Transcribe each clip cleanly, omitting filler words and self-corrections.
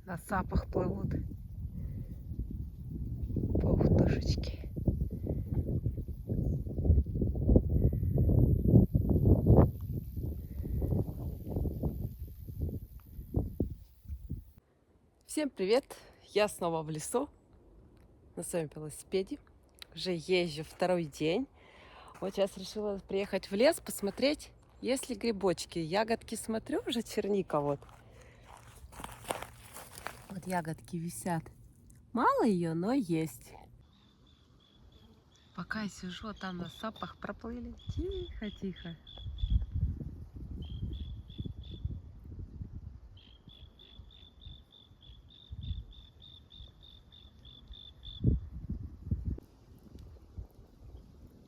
На сапах плывут паухтушечки. Всем привет! Я снова в лесу на своем велосипеде. Уже езжу второй день. Вот сейчас решила приехать в лес, посмотреть, есть ли грибочки. Ягодки смотрю, уже черника вот. Вот ягодки висят. Мало ее, но есть. Пока я сижу, там на сапах проплыли. Тихо-тихо.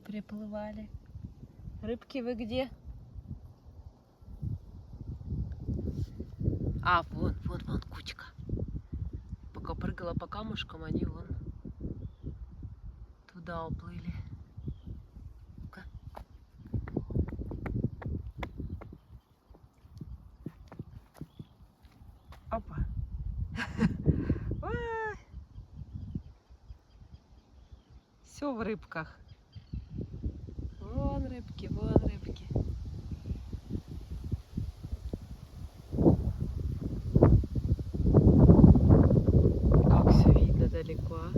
Приплывали. Рыбки, вы где? А, вон кучка. Пока прыгала по камушкам, они вон туда уплыли. Ну-ка. Опа. Все в рыбках. Вон рыбки, вон рыбки. Как все видно далеко, а?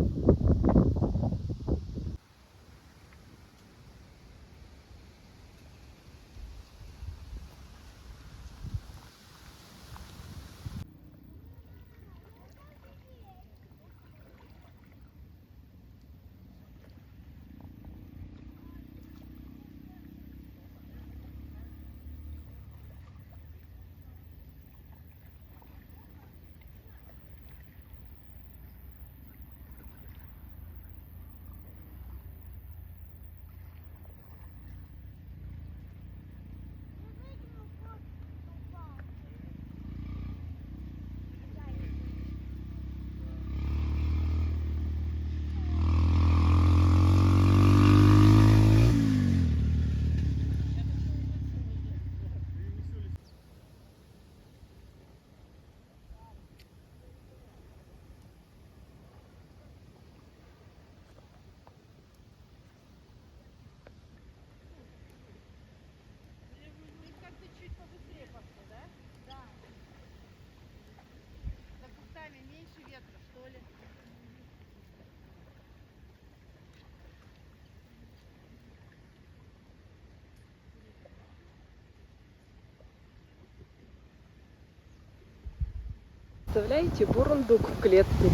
Представляете, бурундук в клетке.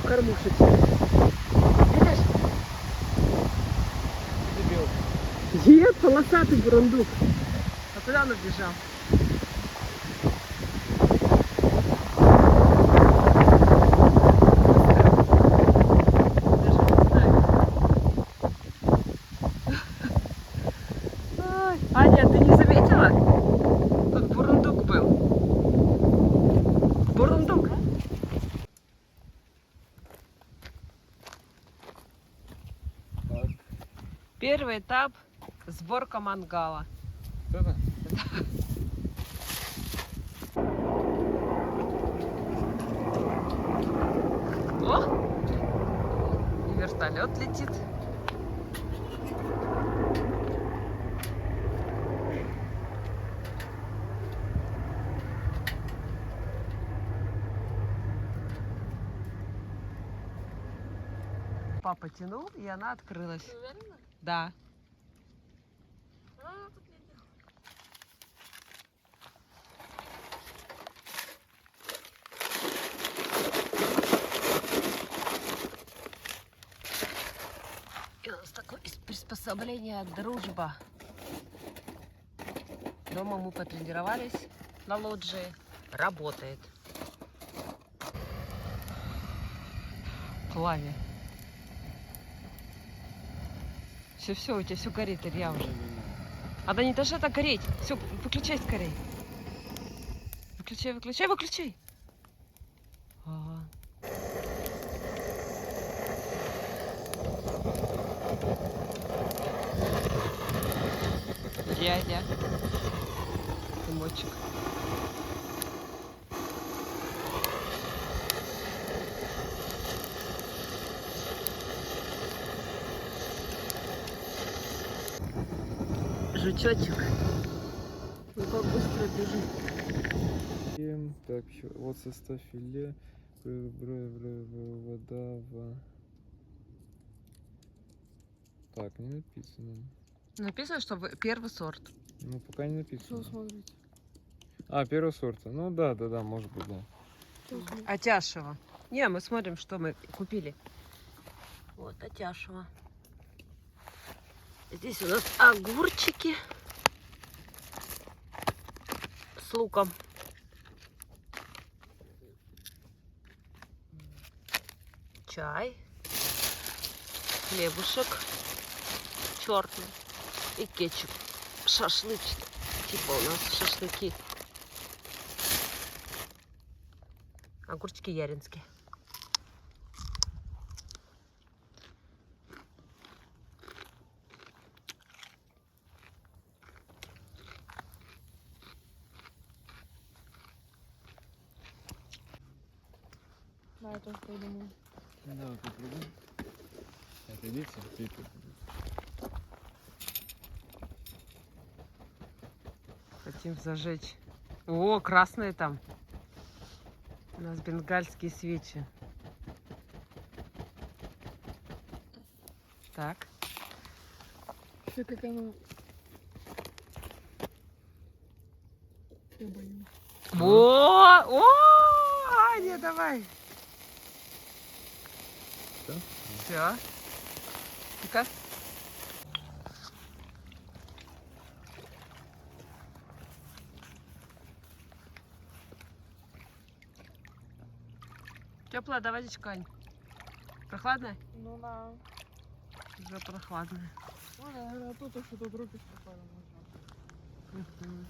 Кормушечка. Нет, полосатый бурундук. А куда он убежал? Аня, ты не заметила? Тут бурундук был. Бурундук. Первый этап — сборка мангала. Это? О! И вертолет летит. Папа тянул, и она открылась. Уверена? Да. Тут видно. И у нас такое приспособление «Дружба». Дома мы потренировались на лоджии. Работает. Пламя. Все, у тебя все горит, Илья уже. А да не должна так гореть. Все, выключай скорей. Выключай. Ага. Дядя. Дымочек. жучочек. Ну как быстро бежит. Так, вот состав филе, вода. Так, не написано. Написано, что первый сорт. Ну, пока не написано. Что смотрите? А, первого сорта. Ну да, может быть, да. Атяшево. Не, мы смотрим, что мы купили. Вот, Атяшево. Здесь у нас огурчики с луком. Чай. Хлебушек черный. И кетчуп. Шашлычный. Типа у нас шашлыки. Огурчики яринские. Да, я тоже придумал. Да, попробуем. Отойдите, Хотим зажечь. О, красные там. У нас бенгальские свечи. Так. Все как оно. Я боюсь. О, Аня, давай. Всё? Все. Ну-ка. Теплая, да, водичка, Ань? Прохладная? Ну да. Уже прохладная. Ну, наверное, тут что тут руки спокойно можно. Мгм.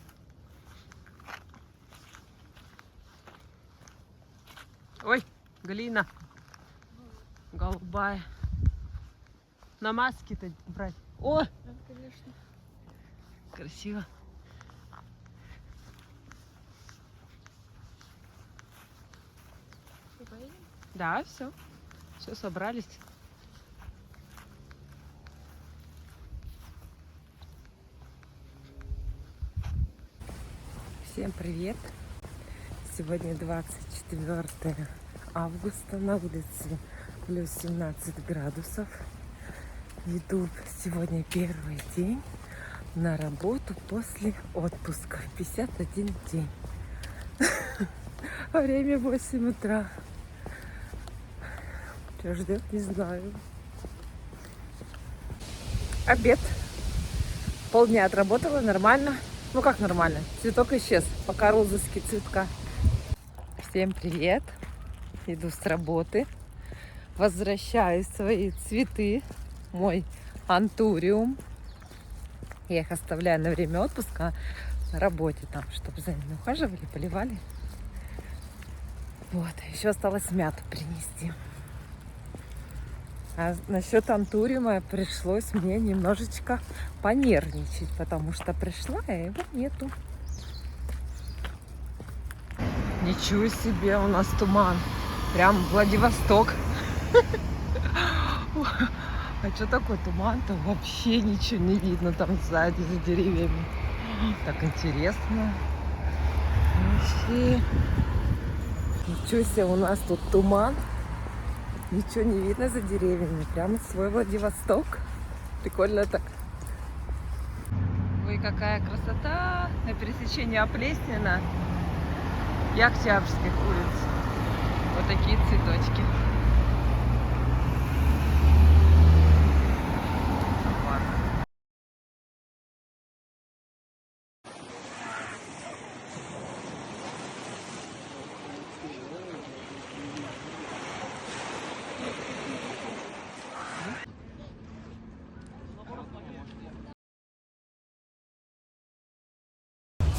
Ой, глина. Голубая. На маске-то брать. О, Это, конечно. красиво. Что, поедем? Да, все. Все, собрались. Всем привет. Сегодня 24 августа. На улице плюс 17 градусов. Иду сегодня первый день на работу после отпуска. 51 день. Время 8 утра. Что ждет, не знаю. Обед. Полдня отработала, нормально. Ну как нормально? Цветок исчез, пока розыски цветка. Всем привет. Иду с работы. Возвращаю свои цветы. Мой антуриум. Я их оставляю на время отпуска на работе там, чтобы за ними ухаживали, поливали. Вот, еще осталось мяту принести. А насчет антуриума пришлось мне немножечко понервничать, потому что пришла, а его нету. Ничего себе, у нас туман. Прям Владивосток. А что такое туман-то? Вообще ничего не видно там сзади, за деревьями. Так интересно. Вообще. Ничего себе, у нас тут туман. Ничего не видно за деревьями. Прямо свой Владивосток. Прикольно так. Ой, какая красота! На пересечении Оплеснина и Октябрьских улиц. Вот такие цветочки.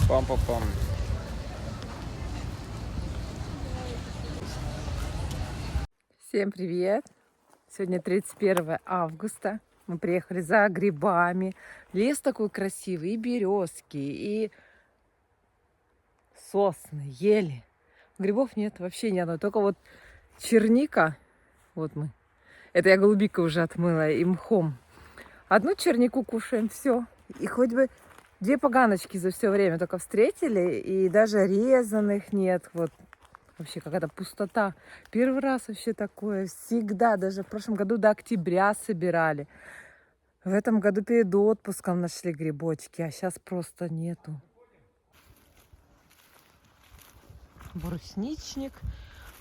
Пам-пам-пам. Всем привет! Сегодня 31 августа. Мы приехали за грибами. Лес такой красивый, и березки, и сосны, ели. Грибов нет, вообще ни одной. Только вот черника. Вот мы. Это я голубика уже отмыла и мхом. Одну чернику кушаем, все. И хоть бы Две поганочки за все время только встретили, и даже резаных нет. Вот вообще какая-то пустота. Первый раз вообще такое. Всегда, даже в прошлом году до октября собирали. В этом году перед отпуском нашли грибочки, а сейчас просто нету. Брусничник.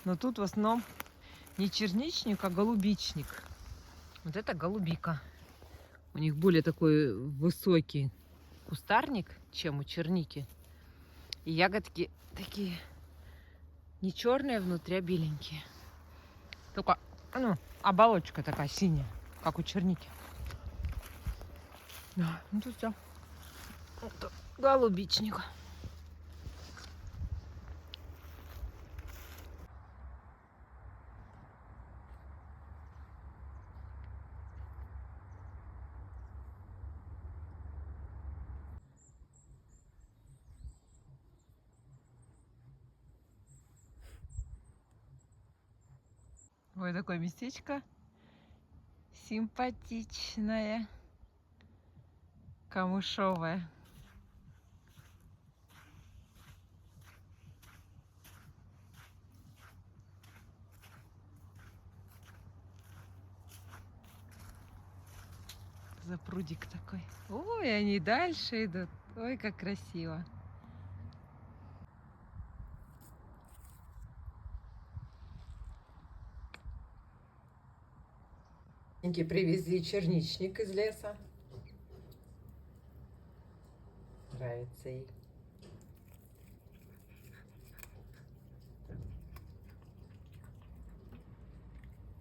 Но тут в основном не черничник, а голубичник. Вот это голубика. У них более такой высокий кустарник, чем у черники. И ягодки такие не черные внутри, а беленькие. Только, ну, оболочка такая синяя, как у черники. Да, ну тут все. Вот голубичник. Ой, такое местечко симпатичное, камышовое. Запрудик такой. Ой, они дальше идут. Ой, как красиво. Привезли черничник из леса. Нравится ей.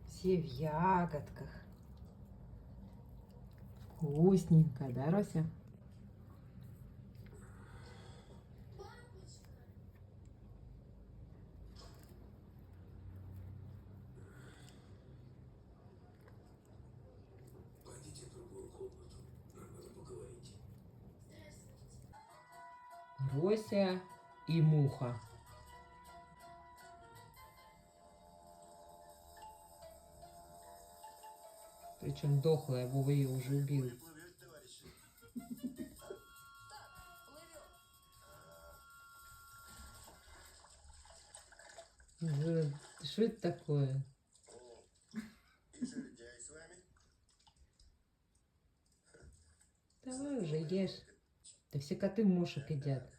Все в ягодках. Вкусненько, да, Рося? Рося и муха. Причем дохлая, Вова ее уже убил. Что это такое? Давай уже ешь. Да все коты мушек едят.